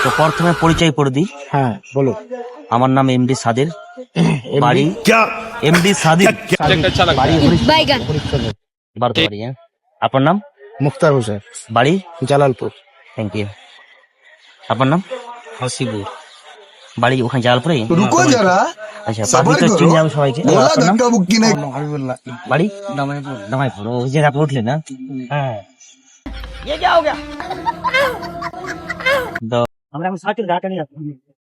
তো প্রথমে পরিচয় করে দিই। হ্যাঁ বলো। আমার নাম এমডি সাদির, বাড়ি এমডি সাদির, বাড়ি বাইগান বাড়ি। হ্যাঁ, আপনার নাম? মুক্তার হোসেন, বাড়ি জালালপুর। Thank you. আপনার নাম? হাসিবুর, বাড়ি ওখানে জালালপুরে। रुको जरा আচ্ছা, सबर পাবলিক তো करो চিনি আমি সবাইকে। बोला আপনার নাম? धक्का मुक्की नहीं বাড়ি দামাইপুর। ওই যে আপনি উঠলেন না? হ্যাঁ। তো আমরা এখন সার্কেল ঢাকা নিয়ে যাচ্ছি।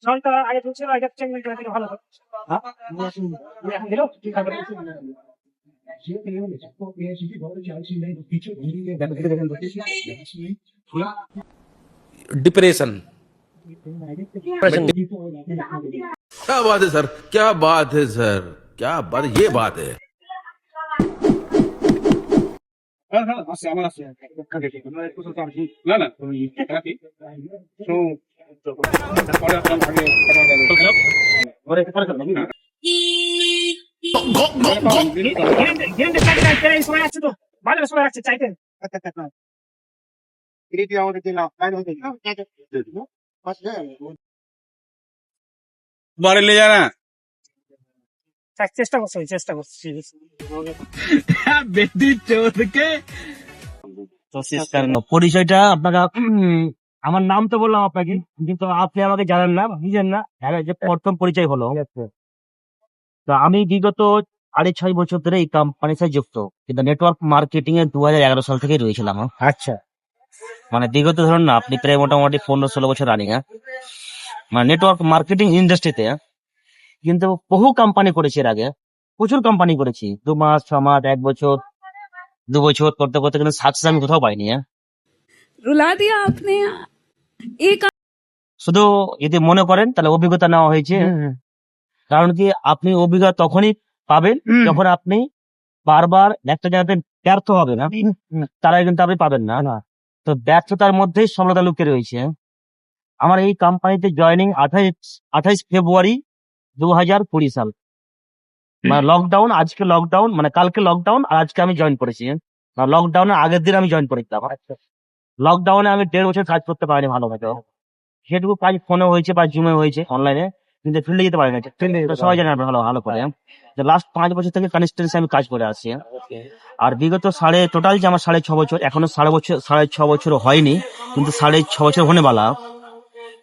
সরকার আগে চলছিল, আগে চেঞ্জ করে দিলে ভালো হতো। হ্যাঁ? এখন দিলো, কি খাবে? डिप्रेशन। क्या बात है सर, क्या बात है सर, क्या बात, ये बात है। সময় আছে তো, ভালো সময় আছে, চাইতেন। बारे ले जाना চেষ্টা করছি, চেষ্টা করছি। তো sister, পরিচয়টা আপনাকে আমার নাম তো বললাম আপনাকে, কিন্তু আপনি আমাকে জানেন না, বুঝেন না। হ্যাঁ, যে প্রথম পরিচয় হলো। তো আমি বিগত 6.5 বছর ধরে এই কোম্পানির সাথে যুক্ত, কিন্তু নেটওয়ার্ক মার্কেটিং এ 2011 সাল থেকে রয়েছিলাম। আচ্ছা, মানে বিগত ধরুন না, আপনি প্রায় মোটামুটি 15-16 বছর রানিং। মানে নেটওয়ার্ক মার্কেটিং ইন্ডাস্ট্রিতে কিন্তু বহু কোম্পানি করেছি এর আগে, প্রচুর কোম্পানি করেছি। 2 মাস, 6 মাস, 1 বছর, 2 বছর করতে করতে কিন্তু সাকসেস আমি কোথাও পাইনি। रुला दिया आपने एक শুধু যদি মনে করেন তাহলে অভিজ্ঞতা নেওয়া হয়েছে। কারণ কি, আপনি অভিজ্ঞতা তখনই পাবেন যখন আপনি বারবার একটা জায়গাতে ব্যর্থ হবেন, তারা কিন্তু আপনি পাবেন না। তো ব্যর্থতার মধ্যেই সফলতা লুকিয়ে রয়েছে। আমার এই কোম্পানিতে জয়েনিং 28 ফেব্রুয়ারি 2020 সাল। মানে লকডাউন, আজকে লকডাউন, মানে কালকে লকডাউন আর আজকে আমি জয়েন করেছি। লকডাউনের আগের দিন আমি জয়েন করেছিলাম। লকডাউনে আমি 1.5 বছর কাজ করতে পারিনি ভালোভাবে। সেটুকু কাজ ফোনে হয়েছে বা জুমে হয়েছে, অনলাইনে, কিন্তু ফিল্ডে যেতে পারি না। তো সবাই জানে ভালো ভালো করে। লাস্ট 5 বছর থেকে কনস্টেন্সি আমি কাজ করে আসছি। আর বিগত টোটাল যে আমার 6.5 বছর, এখনো 6.5 বছর হয়নি, কিন্তু 6.5 বছর হনে বালা।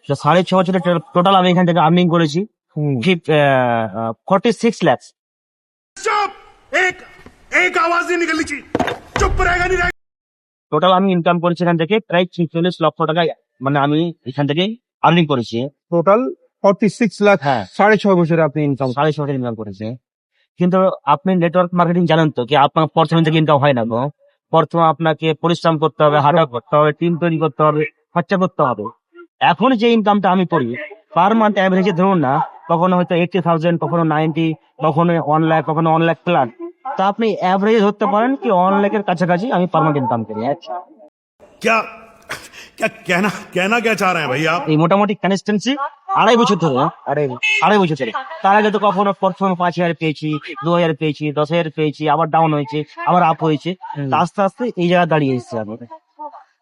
তো 6.5 বছরে টোটাল আমি এখান থেকে আর্নিং করেছি 46 লাখ। एक आवाज नहीं निकलनी चाहिए, चुप रहेगा नहीं रहेगा। টোটাল আমি ইনকাম করেছি এখান থেকে প্রায় 46 লক্ষ টাকা, মানে আমি এখান থেকে আর্নিং করেছি। টোটাল 46 লাখ। হ্যাঁ। 6.5 বছরে আপনি ইনকাম। 6.5 বছর ইনকাম করেছে। কিন্তু আপনি নেটওয়ার্ক মার্কেটিং জানেন তো, কি আপনার প্রথমে থেকে ইনকাম হয় না গো। প্রথমে আপনাকে পরিশ্রম করতে হবে, হার্ডওয়ার্ক করতে হবে, টিম তৈরি করতে হবে, খরচা করতে হবে। এখন যে ইনকামটা আমি করি পার মান্থ অ্যাভারেজে ধরুন না, কখনো হয়তো 80,000, কখনো 90, কখনো 1 লাখ, কখনো 1 লাখ প্লাস। তা আপনি অ্যাভারেজ ধরতে পারেন কি 1 লাখের কাছাকাছি আমি পার মান্থ ইনকাম করি। क्या क्या कहना कहना क्या चाह रहे हैं भैया आप? এই মোটামুটি কনস্টেন্সি 2.5 বছর ধরে। 2.5 বছর ধরে। তার আগে তো কখনো প্রথমে 5,000 পেয়েছি, 2,000 পেয়েছি, 10,000 পেয়েছি, আবার ডাউন হয়েছে, আবার আপ হয়েছে। তো আস্তে আস্তে এই জায়গায় দাঁড়িয়ে এসেছি আমি।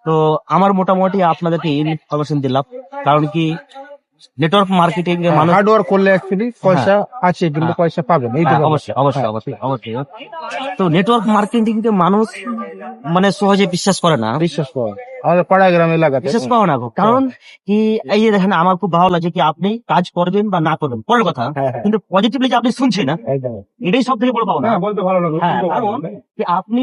তো আমার মোটামুটি আপনাদেরকে ইনফরমেশন দিলাম, কারণ কি নেটওয়ার্ক মার্কেটিং এর মানুষ হার্ড ওয়ার্ক করলে অ্যাকচুয়ালি পয়সা আছে, কিন্তু পয়সা পাবেন। এই হ্যাঁ, অবশ্যই অবশ্যই অবশ্যই অবশ্যই। তো নেটওয়ার্ক মার্কেটিং কে মানুষ মানে সহজে বিশ্বাস করে না, বিশ্বাস করুন, আমাদের পাড়া গ্রামে এলাকাতে বিশেষ পাও না গো। কারণ কি, এই যে দেখেন, আমার খুব ভালো লাগে কি আপনি কাজ করবেন বা না করবেন পরের কথা, কিন্তু পজিটিভলি যে আপনি শুনছেন না, এটাই সব থেকে বড় পাওনা। বলতে ভালো লাগে। হ্যাঁ, কারণ কি আপনি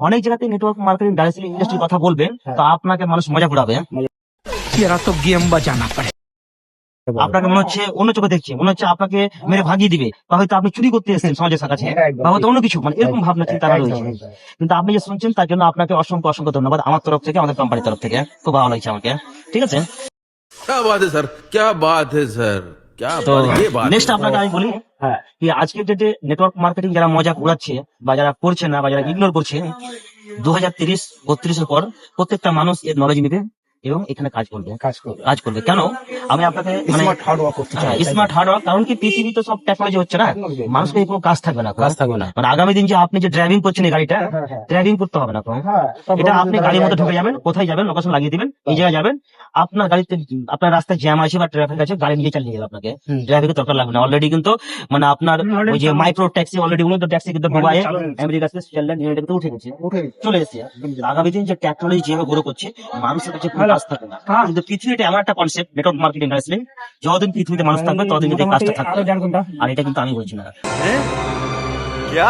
অনেক জায়গাতে নেটওয়ার্ক মার্কেটিং ডাইরেক্টলি ইন্ডাস্ট্রির কথা বলবেন, তো আপনাকে মানুষ মজা ঘুরাবে। আপনাকে মনে হচ্ছে অন্য চোখে দেখছে, মনে হচ্ছে আপনাকে মেরে ভাগিয়ে দিবে, বা হয়তো আপনি চুরি করতে এসেছেন সমাজের কাছে, বা হয়তো অন্য কিছু, মানে এরকম ভাবনা চিন্তা রয়েছে। কিন্তু আপনি যে শুনছেন তার জন্য আপনাকে অসংখ্য অসংখ্য ধন্যবাদ আমার তরফ থেকে, আমাদের কোম্পানির তরফ থেকে। খুব ভালো লাগছে আমাকে। ঠিক আছে, क्या बात है सर, क्या बात है सर, क्या তো बात, ये बात নেক্সট है। আপনাকে আমি বলি কি, আজকের ডেটে নেটওয়ার্ক মার্কেটিং যারা মজা উড়াচ্ছে বা যারা করছে না বা যারা ইগনোর করছে, 2030-32 এর পর প্রত্যেকটা মানুষ এর নলেজ নিবে এবং এখানে কাজ করবে কাজ করবে কাজ করবে কেন আমি আপনাকে মানে স্মার্ট হার্ডওয়ার্ক করতে চাই স্মার্ট হার্ডওয়ার্ক, কারণ কি পৃথিবী তো সব টেকনোলজি হচ্ছে না, মানুষকে কোনো কাজ থাকবে না, কাজ থাকবে না মানে আগামী দিন যে আপনি যে ড্রাইভিং করছেন এই গাড়িটা হ্যাঁ, হ্যাঁ। ড্রাইভিং করতে হবে না কোনো। হ্যাঁ, সব এটা রকম আপনি দেখা গাড়ির মধ্যে যায়। ঢুকে যাবেন, কোথায় যাবেন লোকেশন লাগিয়ে দিবেন, এই জায়গায় যাবেন, আপনার গাড়িতে আপনার রাস্তায় জ্যাম আছে বা ট্রাফিক আছে, গাড়ি নিজে চালিয়ে যাবে, আপনাকে হুম। ড্রাইভিংয়ের দরকার লাগবে না। অলরেডি কিন্তু মানে আপনার ওই যে মাইক্রো ট্যাক্সি অলরেডি উন্নত ট্যাক্সি কিন্তু দুবাই, আমেরিকা, সুইজারল্যান্ড, ইউনাইটেড কিন্তু উঠে গেছে, উঠে চলে এসেছে। আগামী দিন যে টেকনোলজি যেভাবে গ্রো করছে, মানুষের কাছে কোনো কাজ থাকবে না। কিন্তু পৃথিবীতে এমন একটা কনসেপ্ট নেটওয়ার্ক মার্কেটিং ইন্ডাস্ট্রি, যতদিন পৃথিবীতে মানুষ থাকবে ততদিন কিন্তু এই কাজটা থাকবে। আরো 1.5 ঘন্টা আর এটা কিন্তু আমি বলছি না, क्या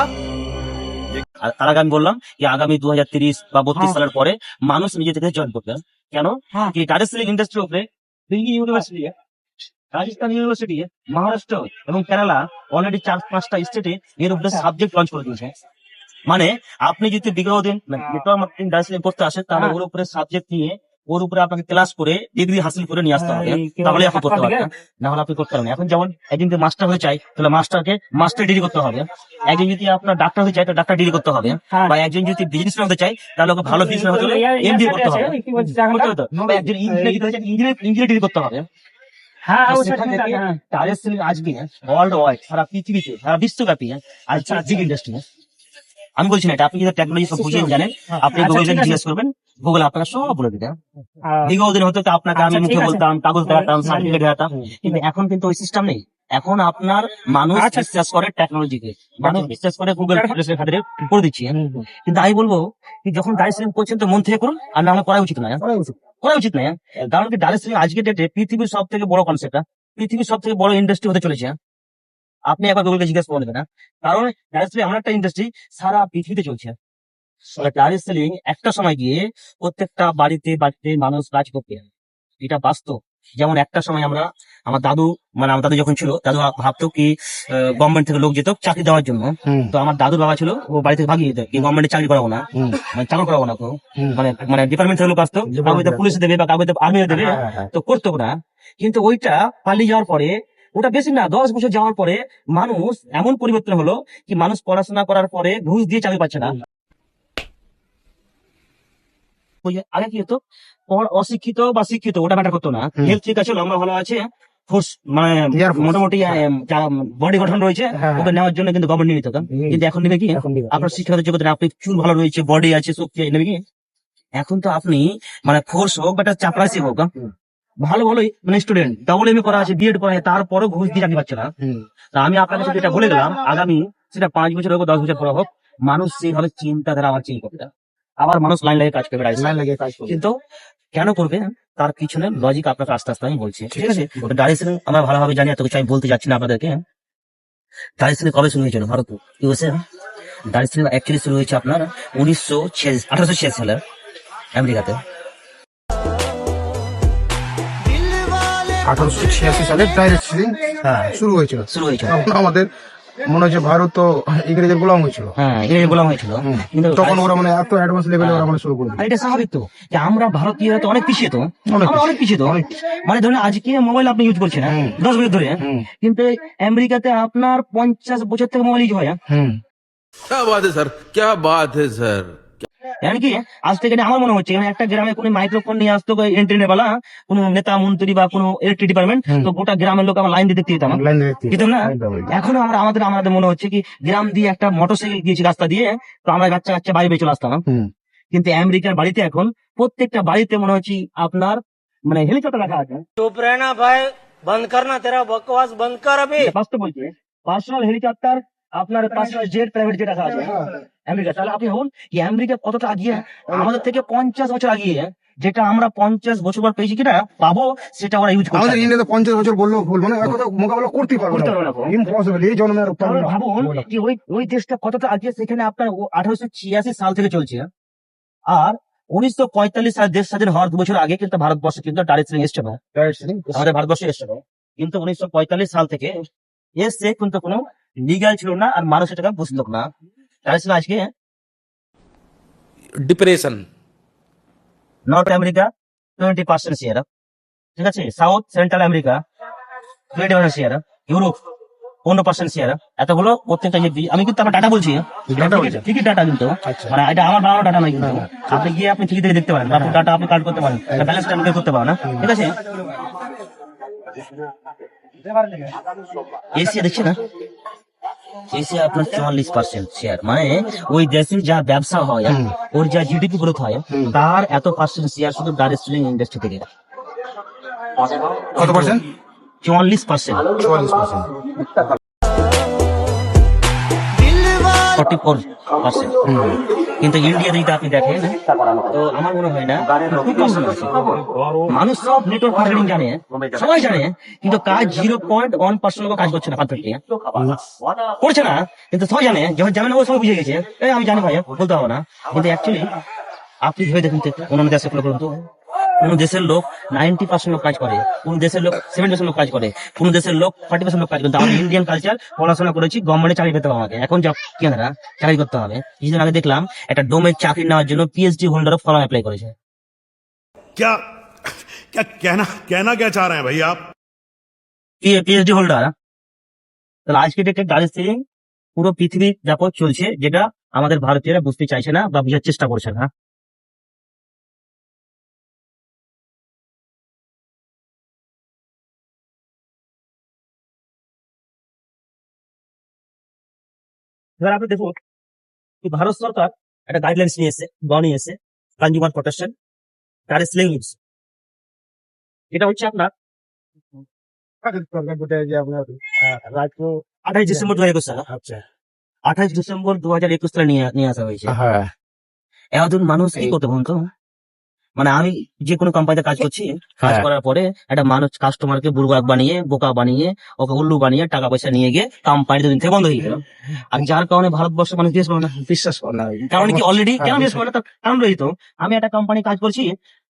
আর তার আগে আমি বললাম যে আগামী 2030 বা 32 সালের পরে মানুষ নিজে থেকে জয়েন করবে। কেন? কি টায়ার সেলিং ইন্ডাস্ট্রি উপরে দিল্লি ইউনিভার্সিটি, রাজস্থান ইউনিভার্সিটি, মহারাষ্ট্র এবং কেরালা অলরেডি 4-5টা স্টেটে এর উপরে সাবজেক্ট লঞ্চ করে দিয়েছে। মানে আপনি যদি বিগত দিন নেটওয়ার্ক মার্কেটিং ডাইরেক্টলি করতে আসেন, তাহলে ওর উপরে সাবজেক্ট নিয়ে ওর উপরে আপনাকে ক্লাস করে ডিগ্রি হাসিল করে নিয়ে আসতে হবে, তাহলে আপনি করতে পারবেন, না হলে আপনি করতে পারবেন না। এখন যেমন একজন যদি মাস্টার হতে চাই, তাহলে মাস্টারকে মাস্টার ডিগ্রি করতে হবে। একজন যদি আপনার ডাক্তার হতে চাই, তো ডাক্তার ডিগ্রি করতে হবে। বা একজন যদি বিজনেসম্যান হতে চাই, তাহলে ওকে ভালো বিজনেস হতে হলে এমবিএ করতে হবে, করতে হবে তো। বা একজন ইঞ্জিনিয়ার ডিগ্রি করতে হবে। হ্যাঁ তো ও সেখান সেখানে থেকে হ্যাঁ টায়ার সেলিং আজকে ওয়ার্ল্ড ওয়াইড, সারা পৃথিবীতে, সারা বিশ্বব্যাপী আজকে বিগ ইন্ডাস্ট্রি। আমি বলছি না এটা, আপনি যদি টেকনোলজি সব বুঝিয়ে জানেন, আপনি আচ্ছা, গুগল ঠিক আছে। জিজ্ঞেস করবেন, গুগল আপনাকে সব বলে দিবে। হ্যাঁ। বিগত দিন হতো তো আপনাকে আমি আচ্ছা, মুখে ঠিক আছে। বলতাম, কাগজ দেখাতাম, সার্টিফিকেট দেখাতাম, কিন্তু এখন কিন্তু ওই সিস্টেম নেই। এখন আপনার মানুষ আচ্ছা। বিশ্বাস করে টেকনোলজিকে, মানুষ বিশ্বাস করে গুগল প্লেসের খাতিরে করে দিচ্ছি। কিন্তু আমি বলবো কি, যখন গাড়ি সেলিং করছেন তো মন থেকে করুন, আর না হলে করা উচিত না, করা উচিত। করা উচিত না। কারণ কি গাড়ি সেলিং আজকের ডেটে পৃথিবীর সব থেকে বড় কনসেপ্ট, পৃথিবীর সব থেকে বড় ইন্ডাস্ট্রি হতে চলেছে। আপনি একবার গুগলকে জিজ্ঞেস করে নেবেন, কারণ গাড়ি সেলিং এমন একটা ইন্ডাস্ট্রি সারা পৃথিবীতে চলছে। গাড়ি সেলিং একটা সময় গিয়ে প্রত্যেকটা বাড়িতে বাড়িতে মানুষ কাজ করতে, এটা বাস্তব। যেমন একটা সময় আমার দাদু, মানে আমার দাদু যখন ছিল, দাদু ভাবতো কি গভর্নমেন্ট থেকে লোক যেত চাকরি দেওয়ার জন্য। তো আমার দাদুর বাবা ছিল, ও বাড়ি থেকে ভাগিয়ে যেত কি গভর্নমেন্টে চাকরি করাবো না, মানে চাকরি করাবো না, তো মানে মানে ডিপার্টমেন্ট থেকে লোক আসতো, কাউকে পুলিশে দেবে বা কাউকে আর্মি দেবে, তো করতো না। কিন্তু ওইটা পালিয়ে যাওয়ার পরে, ওটা বেশি না 10 বছর যাওয়ার পরে মানুষ এমন পরিবর্তন হলো কি, মানুষ পড়াশোনা করার পরে ঘুষ দিয়ে চাকরি পাচ্ছে না। ওই যে আগে কি হতো, অশিক্ষিত বা শিক্ষিত ওটা ম্যাটার করতো না, হেলথ ঠিক আছে, লম্বা ভালো আছে, ফোর্স মানে Air force। মোটামুটি বডি গঠন রয়েছে, হ্যাঁ। ওকে নেওয়ার জন্য কিন্তু গভর্নমেন্ট নিত। কিন্তু এখন নেবে কি, এখন দিবে। আপনার শিক্ষাগত যোগ্যতা নেই, আপনি চুল ভালো রয়েছে, বডি আছে, শক্তি আছে, নেবে কি। এখন তো আপনি মানে ফোর্স হোক বা একটা চাপরাসি হোক, ভালো ভালো মানে স্টুডেন্ট WME করা আছে, বিএড করা আছে, তারপরেও ঘুষ দিয়ে চাকরি পাচ্ছে না। তা আমি আপনার কাছে যেটা বলে গেলাম, আগামী সেটা 5 বছর হোক 10 বছর পরে হোক, মানুষ সেইভাবে চিন্তাধারা আবার চেঞ্জ করবে, আবার মানুষ লাইন লাগে কাজ করবে। লাইন লাগিয়ে কাজ করবে। কিন্তু কেন করবে, তার পিছনে লজিক আপনাকে আস্তে আস্তে আমি বলছি, ঠিক আছে। ওটা গাড়ি সেলিং আমরা ভালোভাবে জানি, এত কিছু আমি বলতে যাচ্ছি না আপনাদেরকে। গাড়ি সেলিং কবে শুরু হয়েছিল ভারত ইউএসএ? গাড়ি সেলিং অ্যাকচুয়ালি শুরু হয়েছে আপনার 1886 সালে আমেরিকাতে। 1886 সালে ডাইরেক্ট সেলিং হ্যাঁ শুরু হয়েছিল। শুরু হয়েছিল। তখন আমাদের মনে হচ্ছে ভারত তো ইংরেজের গোলাম হয়েছিল। হ্যাঁ এটা গোলাম হয়েছিল, কিন্তু তখন ওরা মানে এত অ্যাডভান্স লেভেলে ওরা মানে শুরু করে দিল। আর এটা স্বাভাবিক তো, যে আমরা ভারতীয়রা তো অনেক পিছিয়ে, তো অনেক আমরা অনেক পিছিয়ে তো। অনেক। মানে ধরুন আজকে মোবাইল আপনি ইউজ করছেন 10 বছর ধরে, কিন্তু আমেরিকাতে আপনার 50 বছর থেকে মোবাইল ইউজ হয়। क्या बात है सर, क्या बात है सर। মানে কি, আজ থেকে আমার মনে হচ্ছে এখানে একটা গ্রামে কোনো মাইক্রোফোন নিয়ে আসতো ইন্টারনেট বালা, কোনো নেতা মন্ত্রী বা কোনো ইলেকট্রিক ডিপার্টমেন্ট, তো গোটা গ্রামের লোক আমার লাইন দিয়ে দেখতে যেতাম, লাইন দেখতে যেতাম না। এখনো আমাদের মনে হচ্ছে কি, গ্রাম দিয়ে একটা মোটরসাইকেল গিয়েছি রাস্তা দিয়ে, তো আমরা বাচ্চা কাচ্চা বাড়ি বেয়ে চলে আসতাম। কিন্তু আমেরিকার বাড়িতে এখন প্রত্যেকটা বাড়িতে মনে হচ্ছে আপনার মানে হেলিকপ্টার রাখা আছে। चुप रहना भाई, बंद करना, तेरा बकवास बंद कर अभी। এটা বাস্তব বলছে, পার্সোনাল হেলিকপ্টার, আপনার পার্সোনাল জেট, প্রাইভেট জেট রাখা আছে আমেরিকা। তাহলে আপনি ভাবুন কি আমেরিকা কতটা আগিয়ে, আমাদের থেকে 50 বছর আগিয়ে, যেটা আমরা 50 বছর পর পেয়েছি কিনা পাবো, সেটা ওরা ইউজ আমাদের করছে। ইন্ডিয়াতে 50 বছর বললেও ভুল, মানে এক কথা মোকাবেলা করতেই পারবে করতে পারবে না। না, ইম্পসিবল। এই জন্মে আর তাহলে ভাবুন কি ওই দেশটা কতটা আগিয়ে, সেখানে আপনার 1886 সাল থেকে চলছে। আর 1945 সাল দেশ স্বাধীন হওয়ার 2 বছর আগে কিন্তু ভারতবর্ষে কিন্তু ডাইরেক্ট সেলিং এসছে না, ডাইরেক্ট সেলিং। আমাদের ভারতবর্ষে এসছে না। কিন্তু 1945 সাল থেকে এসছে, কিন্তু কোনো লিগাল ছিল না, আর মানুষ এটাকে বুঝলো না। ডাইরেক্ট সেলিং আজকে डिप्रेशन নর্থ আমেরিকা 20% শেয়ার, ঠিক আছে, south central America 20% share, Europe 15% share, এতগুলো প্রত্যেকটা যে আমি কিন্তু আমার ডাটা বলছি, ঠিকই ডাটা কিন্তু, মানে এটা আমার বানানো ডাটা নয় কিন্তু। আপনি গিয়ে আপনি ঠিকই দেখতে পারেন, আপনার ডাটা আপনি কার্ড করতে পারেন, ব্যালেন্স বের করতে পারেন না, ঠিক আছে। এশিয়া দেখছি না, এশিয়া আপনার 44% শেয়ার, মানে ওই দেশে যা ব্যবসা হয়, ওর যা জিডিপি গ্রোথ হয়, তার এত পার্সেন্ট শেয়ার শুধু ডাইরেক্ট সেলিং ইন্ডাস্ট্রি থেকে। কত পার্সেন্ট? 44%, 44%। 44%। কিন্তু ইন্ডিয়া যদি আপনি দেখেন, তো আমার মনে হয় না 2% আছে। মানুষ সব নেটওয়ার্ক মার্কেটিং জানে, সবাই জানে, কিন্তু কাজ 0.1% লোক কাজ করছে না, পারফেক্টলি করছে না, কিন্তু সবাই জানে, যখন জানে না ওই সবাই বুঝে গেছে, এই আমি জানি ভাই, বলতে হবে না। কিন্তু অ্যাকচুয়ালি আপনি ভেবে দেখুন তো, অন্যান্য দেশে ফলো করুন তো, কোন দেশের লোক 90% লোক কাজ করে, কোন দেশের লোক 7% লোক কাজ করে, কোন দেশের লোক 40% লোক কাজ করে। আমাদের ইন্ডিয়ান কালচার, পড়াশোনা করেছি, গভর্নমেন্টে চাকরি পেতে হবে আমাকে, এখন জব কেনারা চাকরি করতে হবে। কিছুদিন আগে দেখলাম একটা ডোমের চাকরি নেওয়ার জন্য পিএইচডি হোল্ডার ফর্ম অ্যাপ্লাই করেছে। क्या क्या कहना कहना क्या चाह रहे हैं भैया आप? PhD holder. তাহলে আজকে ডেটে গাড়ি সেলিং পুরো পৃথিবী ব্যাপক চলছে, যেটা আমাদের ভারতীয়রা বুঝতে চাইছে না বা বুঝার চেষ্টা করছে না। এবার আপনি দেখুন, কি ভারত সরকার একটা গাইডলাইন্স নিয়ে এসে, বানিয়েছে কনজিউমার প্রোটেকশন গাড়ি সেলিং রুলস। এটা হচ্ছে আপনার যে আপনার রাজ্য 28 ডিসেম্বর 2021 সালে, আচ্ছা 28 ডিসেম্বর 2021 সালে নিয়ে আসা হয়েছে। হ্যাঁ এতদিন মানুষ কি করতে বলুন তো, মানে আমি যে কোনো কোম্পানিতে কাজ করছি, কাজ করার পরে একটা মানুষ কাস্টমারকে বুড়বাক বানিয়ে, বোকা বানিয়ে, ওকে উল্লু বানিয়ে টাকা পয়সা নিয়ে গিয়ে কোম্পানি দুদিন থেকে বন্ধ হয়ে গেল। আর যার কারণে ভারতবর্ষের মানুষ বিশেষ করে না, বিশ্বাস করে না। কারণ কি অলরেডি কেন বিশেষ করে না, তার কারণ রয়েছে তো। আমি একটা কোম্পানি কাজ করছি,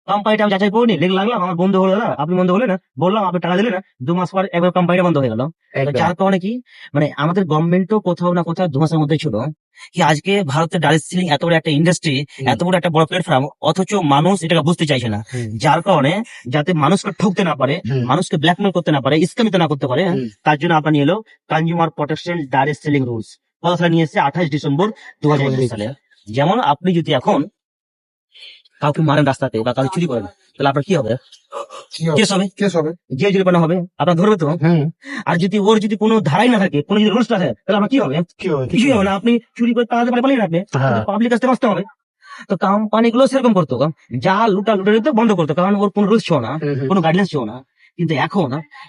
কোম্পানিটা আমি যাচাই করিনি, লেগে লাগলাম, আমার বন্ধ হলো না, আপনি বন্ধ হলে না, বললাম আপনি টাকা দিলে না, 2 মাস পর একবার কোম্পানিটা বন্ধ হয়ে গেল। তো যার কারণে কি, মানে আমাদের গভর্নমেন্টও কোথাও না কোথাও 2 মাসের মধ্যে ছিল কি, আজকে ভারতের ডাইরেক্ট সেলিং এত বড় একটা ইন্ডাস্ট্রি, এত বড় একটা বড় প্ল্যাটফর্ম, অথচ মানুষ এটাকে বুঝতে চাইছে না। যার কারণে যাতে মানুষকে ঠকতে না পারে, মানুষকে ব্ল্যাকমেল করতে না পারে, স্ক্যামিতে না করতে পারে, তার জন্য আপনার নিয়ে এলো consumer protection direct selling rules. কত সালে নিয়ে এসেছে? 28 ডিসেম্বর 2021 সালে। যেমন আপনি যদি এখন কাউকে মারেন রাস্তাতে বা কাউকে চুরি করেন, তাহলে আপনার কি হবে? কেস হবে, কেস হবে। যে জরিমানা হবে, আপনার ধরবে তো। আর যদি ওর যদি কোনো ধারাই না থাকে, কোনো যদি রুলস না থাকে, তাহলে আপনার কি হবে? কি হবে? কিছুই হবে না, আপনি চুরি করে তাড়াতে পালিয়ে রাখবে, পাবলিক কাছে বাঁচতে হবে। তো কোম্পানিগুলো সেরকম করতো, যা লুটা দিতে বন্ধ করতো, কারণ ওর কোনো রুলস ছিল না, কোনো গাইডলাইন্স ছিল না। কিন্তু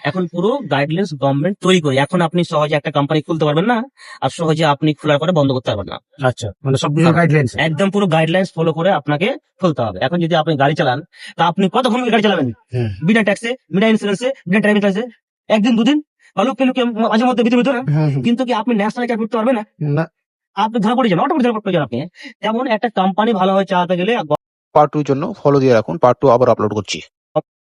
এখন পুরো গাইডলাইন্স গভর্নমেন্ট তৈরি করে, এখন আপনি সহজে একটা কোম্পানি খুলতে পারবেন না, আর সহজে আপনি খোলার পরে বন্ধ করতে পারবেন না। আচ্ছা, মানে সবকিছু গাইডলাইন্স একদম পুরো গাইডলাইন্স ফলো করে আপনাকে খুলতে হবে। এখন যদি আপনি গাড়ি চালান, তা আপনি কতক্ষণ গাড়ি চালাবেন? বিনা ট্যাক্সে, বিনা ইন্স্যুরেন্সে, বিনা ড্রাইভিং লাইসেন্সে, একদিন দুদিন বা লুকিয়ে লুকিয়ে মাঝে মধ্যে ভিতরে, কিন্তু কি আপনি ন্যাশনাল কার্ড করতে পারবেন না? না। আপনি ধরা পড়ে যান, অটোমেটিক ধরা পড়ে যান আপনি। তেমন একটা কোম্পানি ভালোভাবে চালাতে গেলে পার্ট 2 এর জন্য ফলো দিয়ে রাখুন, পার্ট 2 আবার আপলোড করছি।